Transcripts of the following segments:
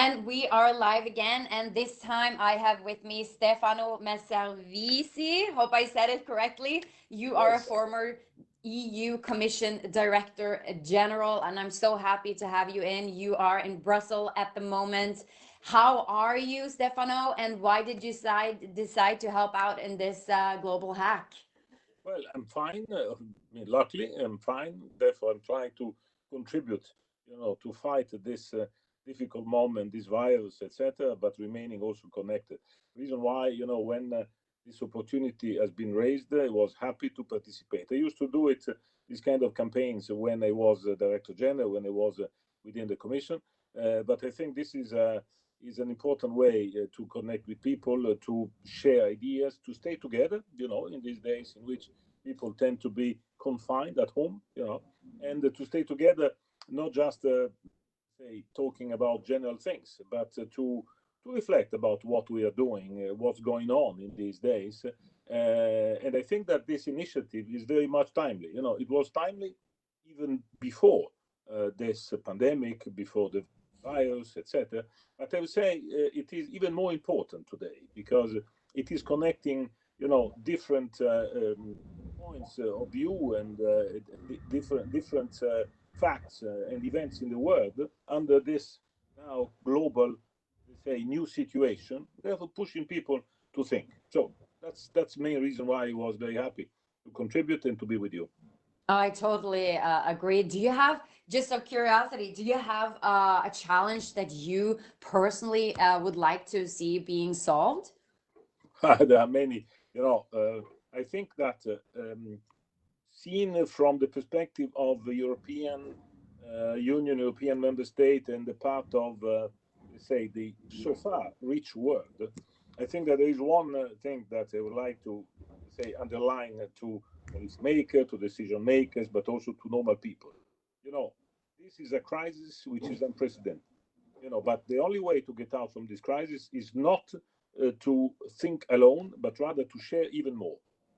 And we are live again, and this time I have with me Stefano Manservisi. Hope I said it correctly. You are a Yes. former EU Commission Director General, and I'm so happy to have you in. You are in Brussels at the moment. How are you, Stefano, and why did you decide to help out in this global hack? Well, I'm fine. Luckily, I'm fine. Therefore, I'm trying to contribute, to fight this difficult moment, this virus, etc., but remaining also connected. Reason why, when this opportunity has been raised, I was happy to participate. I used to do it, these kind of campaigns, when I was Director General, when I was within the Commission. But I think this is an important way to connect with people, to share ideas, to stay together, in these days in which people tend to be confined at home, and to stay together, not just say talking about general things, but to reflect about what we are doing, what's going on in these days. And I think that this initiative is very much timely. It was timely even before this pandemic, before the virus, etc. But I would say it is even more important today because it is connecting, different points of view and different facts and events in the world under this now global, let's say, new situation. Therefore, pushing people to think. So that's the main reason why I was very happy to contribute and to be with you. I totally agree. Do you have, just of curiosity, do you have a challenge that you personally would like to see being solved? There are many. I think that seen from the perspective of the European Union, European member state, and the part of, let's say, the so far rich world, I think that there is one thing that I would like to say underline to policymakers, to decision makers, but also to normal people. You know, this is a crisis which is unprecedented. But the only way to get out from this crisis is not to think alone, but rather to share even more.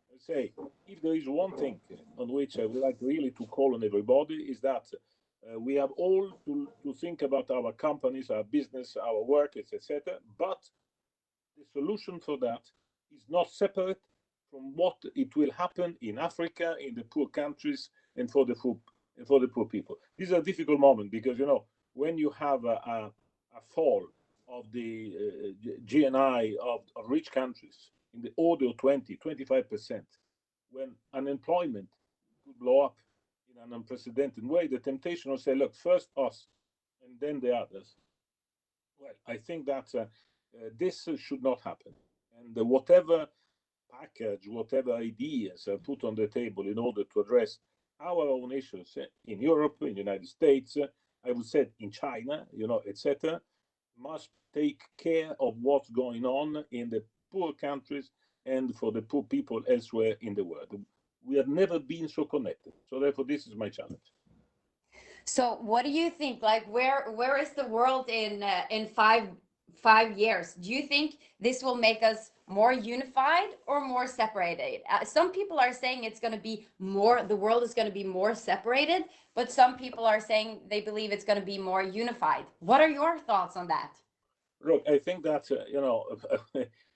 I say, if there is one thing on which I would like really to call on everybody, is that we have all to think about our companies, our business, our work, etc. But the solution for that is not separate from what it will happen in Africa, in the poor countries, and for the poor people. These are difficult moments because when you have a fall of the GNI of rich countries in the order of 20-25%, when unemployment could blow up in an unprecedented way, the temptation will say, look, first us and then the others. Well, I think that this should not happen. And whatever package, whatever ideas are put on the table in order to address our own issues in Europe, in the United States, I would say in China, etc., must take care of what's going on in the poor countries and for the poor people elsewhere in the world. We have never been so connected. So therefore, this is my challenge. So, what do you think? Like, where is the world in five years? Do you think this will make us more unified or more separated? Some people are saying it's going to be more. The world is going to be more separated, but some people are saying they believe it's going to be more unified. What are your thoughts on that? Look, I think that,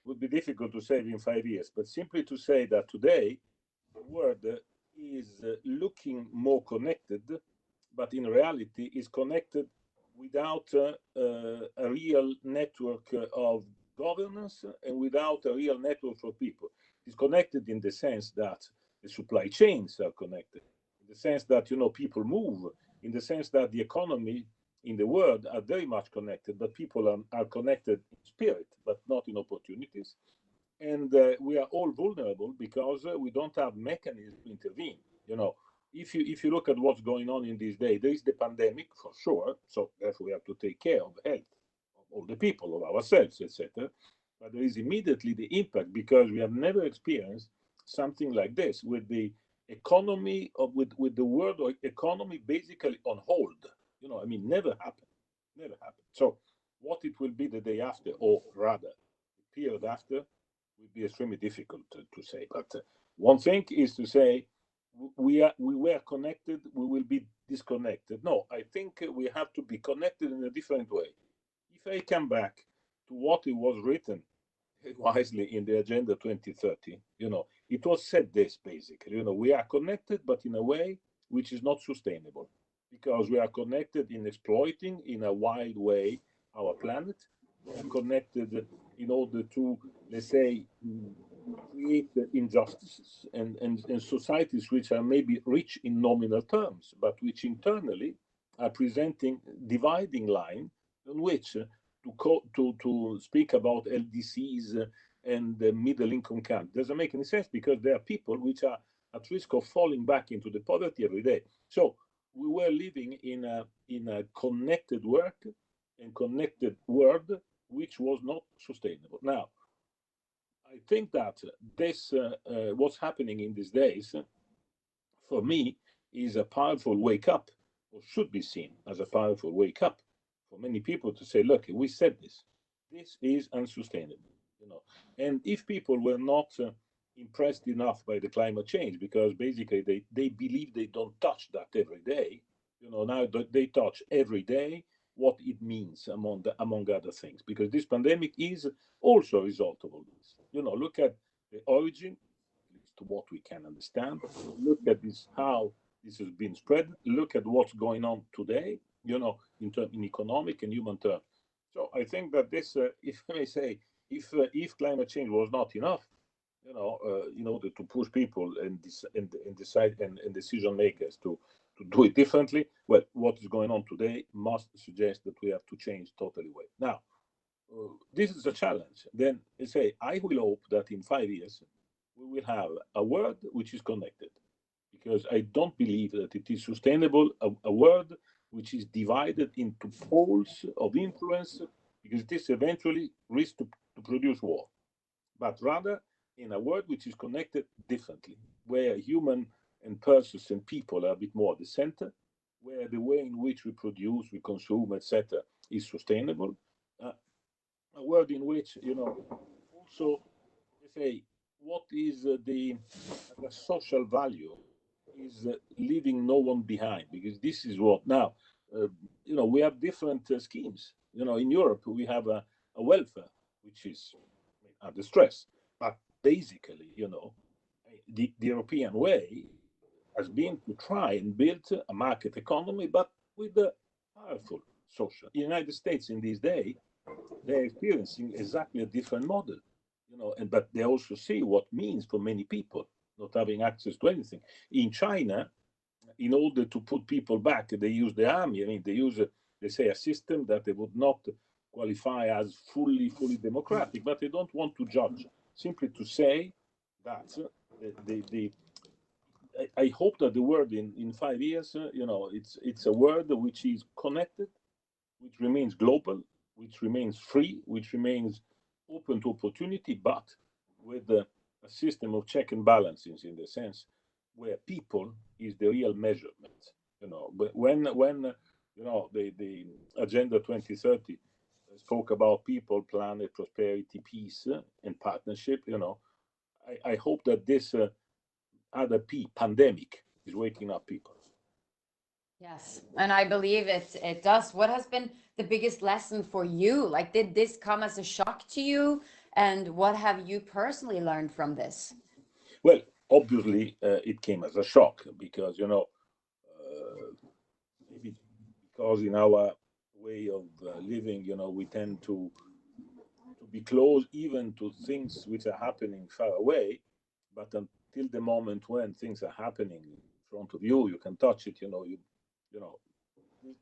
would be difficult to say in 5 years, but simply to say that today the world is looking more connected, but in reality is connected without a real network of governance and without a real network for people. It's connected in the sense that the supply chains are connected, in the sense that people move, in the sense that the economy in the world are very much connected, but people are connected in spirit, but not in opportunities. And we are all vulnerable because we don't have mechanisms to intervene. You know, if you look at what's going on in these days, there is the pandemic for sure. So therefore, we have to take care of health of all the people, of ourselves, etc. But there is immediately the impact because we have never experienced something like this with the economy of with the world economy basically on hold. I mean, never happened, never happened. So what it will be the day after, or rather, the period after, will be extremely difficult to say. But one thing is to say we were connected, we will be disconnected. No, I think we have to be connected in a different way. if I come back to what it was written wisely in the Agenda 2030, it was said this basically, we are connected, but in a way which is not sustainable because we are connected in exploiting in a wild way our planet. We are connected in order to, let's say, create injustices and societies which are maybe rich in nominal terms, but which internally are presenting dividing line on which to speak about LDCs and the middle income camp doesn't make any sense because there are people which are at risk of falling back into the poverty every day. So we were living in a connected work and connected world which was not sustainable. Now, I think that this what's happening in these days for me is a powerful wake up, or should be seen as a powerful wake up for many people to say, look, we said this. This is unsustainable. And if people were not impressed enough by the climate change, because basically they believe they don't touch that every day, now they touch every day what it means among other things, because this pandemic is also a result of all this. Look at the origin, at least to what we can understand. Look at this, how this has been spread. Look at what's going on today, in economic and human terms. So I think that this, if I may say, if climate change was not enough, in order to push people and decide and decision makers to do it differently, well, what is going on today must suggest that we have to change totally way. Now, this is a challenge. Then I say, I will hope that in 5 years we will have a world which is connected, because I don't believe that it is sustainable, a world which is divided into poles of influence, because this eventually risks to produce war, but rather in a world which is connected differently, where human and persons and people are a bit more at the center, where the way in which we produce, we consume, etc., is sustainable. Uh, a world in which, also, let's say, what is the social value is leaving no one behind, because this is what now, uh, we have different schemes. In Europe, we have a welfare, which is under stress. But basically, the European way has been to try and build a market economy, but with a powerful social. The United States in these days, they're experiencing exactly a different model, and but they also see what means for many people not having access to anything. In China, in order to put people back, they use the army. I mean, they use, they say, a system that they would not qualify as fully democratic, but they don't want to judge. Simply to say that I hope that the world in 5 years, it's a world which is connected, which remains global, which remains free, which remains open to opportunity, but with a system of check and balances, in the sense where people is the real measurement. But when the Agenda 2030 spoke about people, planet, prosperity, peace, and partnership, I hope that this other P, pandemic, is waking up people. Yes, and I believe it does. What has been the biggest lesson for you? Like, did this come as a shock to you? And what have you personally learned from this? Well, obviously, it came as a shock because, maybe because in our way of living, we tend to be close even to things which are happening far away, but until the moment when things are happening in front of you, you can touch it. You know,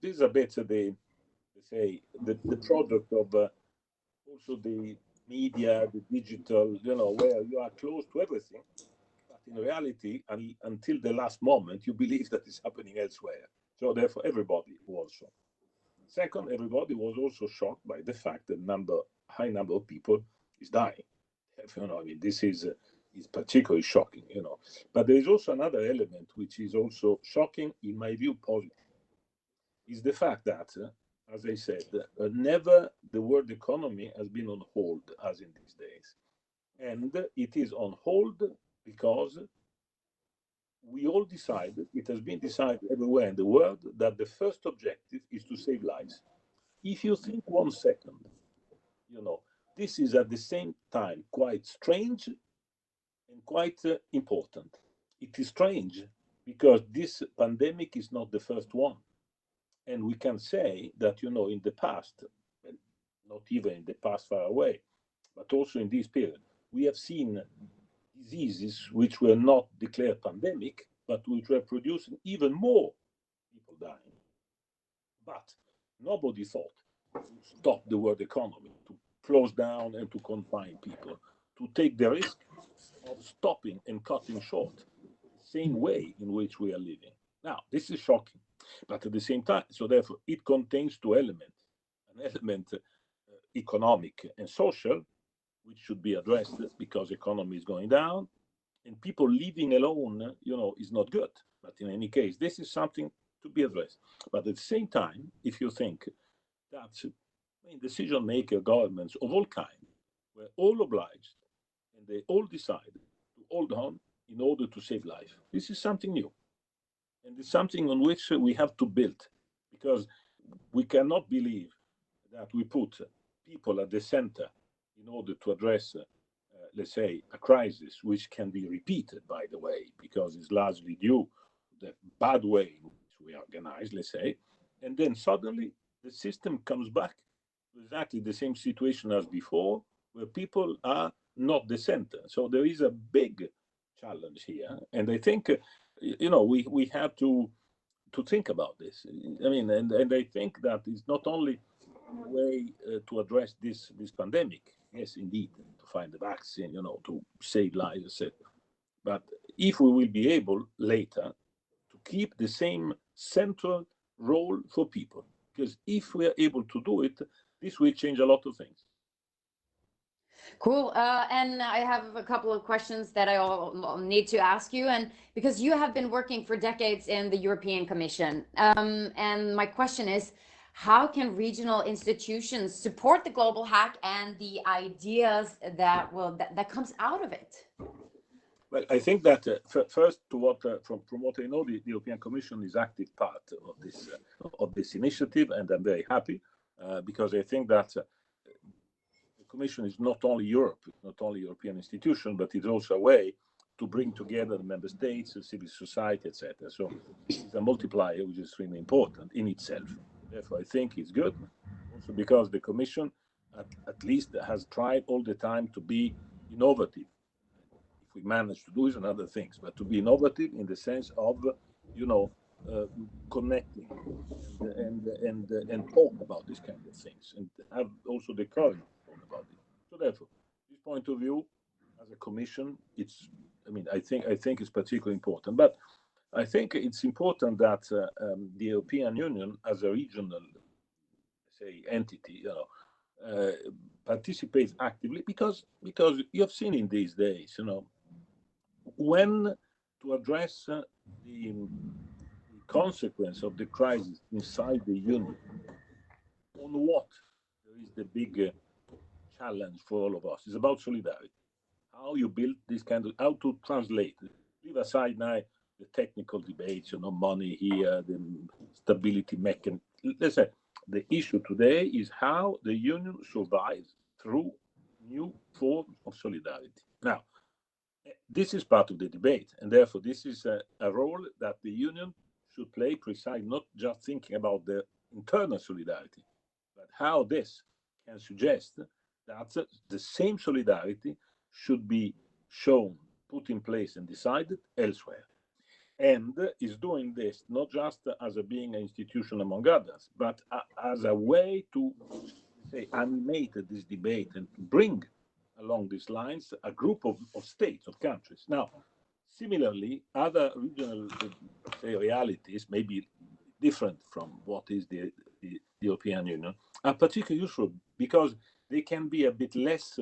this is a bit say the product of also the media, the digital, where you are close to everything, but in reality, until the last moment, you believe that it's happening elsewhere. So therefore, everybody was shocked. Second, everybody was also shocked by the fact that high number of people is dying. I mean, this is particularly shocking. But there is also another element which is also shocking, in my view, positive, is the fact that, as I said, never the world economy has been on hold as in these days. And it is on hold because we all decided, it has been decided everywhere in the world, that the first objective is to save lives. if you think 1 second, this is at the same time quite strange and quite important. It is strange because this pandemic is not the first one. And we can say that, in the past, and not even in the past far away, but also in this period, we have seen diseases which were not declared pandemic, but which were producing even more people dying. But nobody thought to stop the world economy, to close down and to confine people, to take the risk of stopping and cutting short the same way in which we are living. Now, this is shocking, but at the same time, so therefore, it contains two elements: an element economic and social, which should be addressed because economy is going down, and people living alone, is not good. But in any case, this is something to be addressed. But at the same time, if you think that decision maker governments of all kinds were all obliged and they all decided to hold on in order to save life, this is something new. And it's something on which we have to build, because we cannot believe that we put people at the center in order to address, let's say, a crisis which can be repeated, by the way, because it's largely due to the bad way in which we organize, let's say, and then suddenly the system comes back to exactly the same situation as before, where people are not the center. So there is a big challenge here, and I think, we have to think about this. I mean, and I think that it's not only a way to address this pandemic. Yes, indeed, to find the vaccine, to save lives, etc. But if we will be able later to keep the same central role for people, because if we are able to do it, this will change a lot of things. Cool. And I have a couple of questions that I all need to ask you. And because you have been working for decades in the European Commission, and my question is, how can regional institutions support the global hack and the ideas that comes out of it? Well, I think that first, to what from what I know, the European Commission is active part of this initiative, and I'm very happy because I think that the Commission is not only Europe, not only European institution, but it's also a way to bring together the member states, the civil society, etc. So it's a multiplier which is extremely important in itself. Therefore, I think it's good, also because the Commission at least has tried all the time to be innovative. If we manage to do is another things, but to be innovative in the sense of, connecting and talk about these kind of things, and have also the courage to talk about it. So therefore, this point of view, as a commission, I think it's particularly important. But I think it's important that the European Union, as a regional, say, entity, participates actively, because you have seen in these days, when to address the consequence of the crisis inside the union, on what there is the big challenge for all of us. It's about solidarity. How you build this kind of, how to translate it. Leave aside now the technical debates, money here, the stability mechanism. Let's say the issue today is how the union survives through new forms of solidarity. Now, this is part of the debate, and therefore this is a role that the union should play, precise, not just thinking about the internal solidarity, but how this can suggest that the same solidarity should be shown, put in place, and decided elsewhere. And is doing this not just as a being an institution among others, but as a way to, say, animate this debate and to bring along these lines a group of states, of countries. Now, similarly, other regional, say, realities may be different from what is the European Union, are particularly useful because they can be a bit less,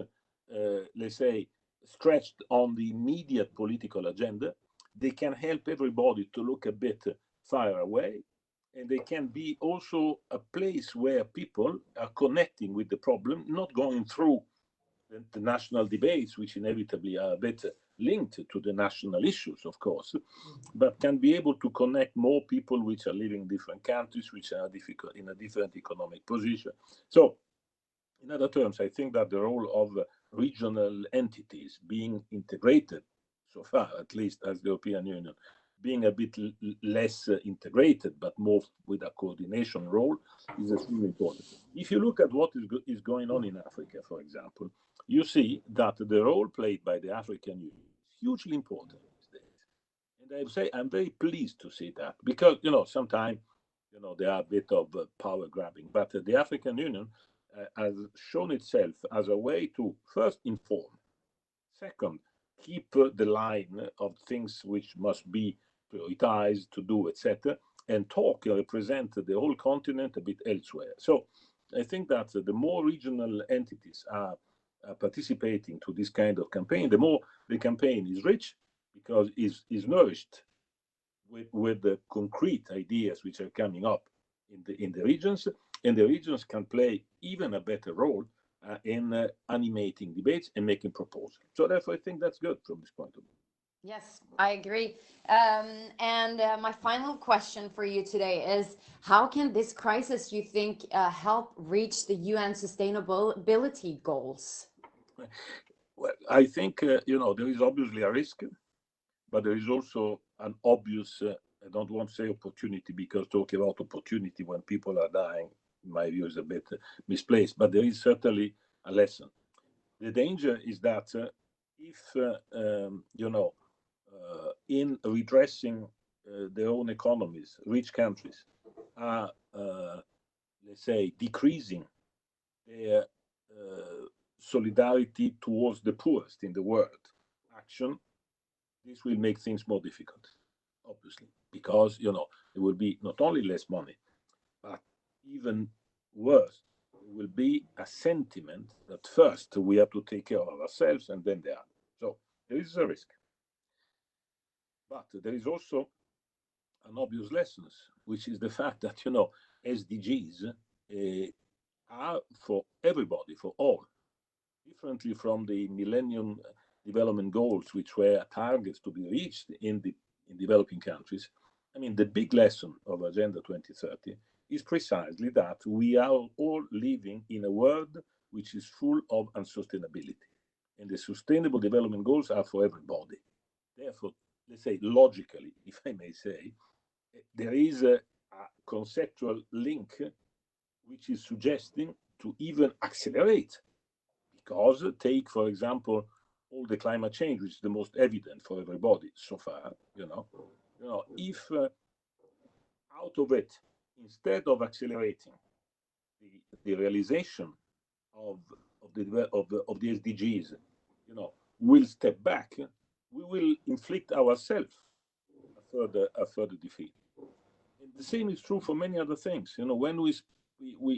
let's say, stretched on the immediate political agenda. They can help everybody to look a bit far away, and they can be also a place where people are connecting with the problem, not going through the national debates, which inevitably are a bit linked to the national issues, of course, but can be able to connect more people which are living in different countries, which are difficult in a different economic position. So, in other terms, I think that the role of regional entities being integrated, so far at least as the European Union, being a bit less integrated, but more with a coordination role, is extremely important. If you look at what is going on in Africa, for example, you see that the role played by the African Union is hugely important these days. And I would say I'm very pleased to see that because, sometimes, there are a bit of power grabbing, but the African Union has shown itself as a way to first inform, second, keep the line of things which must be prioritized to do, etc., and talk and represent the whole continent a bit elsewhere. So I think that the more regional entities are participating to this kind of campaign, the more the campaign is rich because is nourished with the concrete ideas which are coming up in the regions, and the regions can play even a better role in animating debates and making proposals. So therefore, I think that's good from this point of view. Yes, I agree. And my final question for you today is, how can this crisis, you think, help reach the UN sustainability goals? Well, I think, there is obviously a risk, but there is also an obvious, I don't want to say opportunity because talking about opportunity when people are dying, in my view, is a bit misplaced, but there is certainly a lesson. The danger is that if, in redressing their own economies, rich countries are, let's say, decreasing their solidarity towards the poorest in the world action, this will make things more difficult, obviously, because there will be not only less money, but even worse, there will be a sentiment that first we have to take care of ourselves and then the others. So there is a risk, but there is also an obvious lesson, which is the fact that SDGs are for everybody, for all, differently from the Millennium Development Goals, which were targets to be reached in developing countries. I mean, the big lesson of Agenda 2030 is precisely that we are all living in a world which is full of unsustainability. And the Sustainable Development Goals are for everybody. Therefore, let's say logically, if I may say, there is a conceptual link which is suggesting to even accelerate. Because take, for example, all the climate change, which is the most evident for everybody so far, if out of it, instead of accelerating the realization of the SDGs, will step back, we will inflict ourselves a further defeat. And the same is true for many other things. When we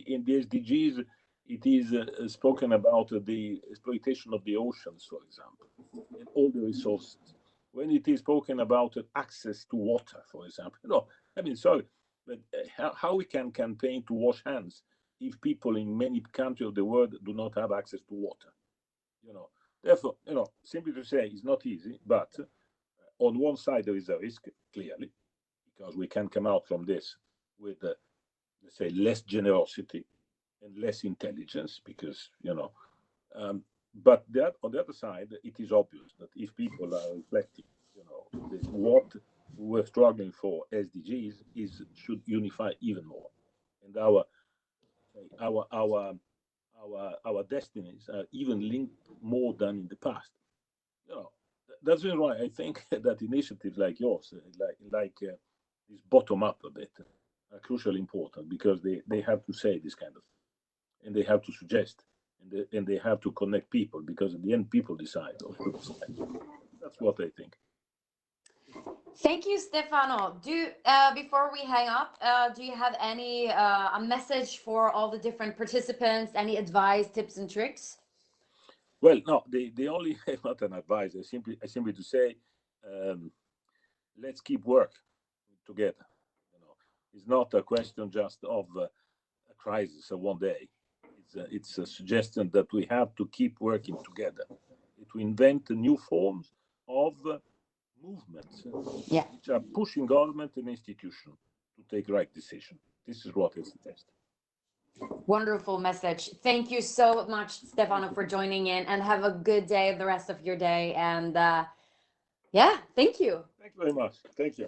in the SDGs, it is spoken about the exploitation of the oceans, for example, and all the resources. When it is spoken about access to water, for example, I mean, sorry, but how we can campaign to wash hands if people in many countries of the world do not have access to water? Therefore, simply to say, it's not easy. But on one side, there is a risk, clearly, because we can come out from this with, let's say, less generosity and less intelligence, because but on the other side, it is obvious that if people are reflecting, what we're struggling for SDGs should unify even more, and our destinies are even linked more than in the past. That's why I think that initiatives like yours, like this bottom up a bit, are crucially important because they have to say this kind of thing, and they have to suggest, and they have to connect people, because at the end people decide or should decide. That's what I think. Thank you, Stefano. Before we hang up, do you have any a message for all the different participants? Any advice, tips, and tricks? Well, no, the only not an advice. I simply to say, let's keep work together. It's not a question just of a crisis of one day. It's a suggestion that we have to keep working together to invent new forms of movements Yeah. which are pushing government and institution to take right decision. This is what is the test. Wonderful message. Thank you so much, Stefano, for joining in, and have a good day the rest of your day. And yeah, thank you. Thank you very much. Thank you.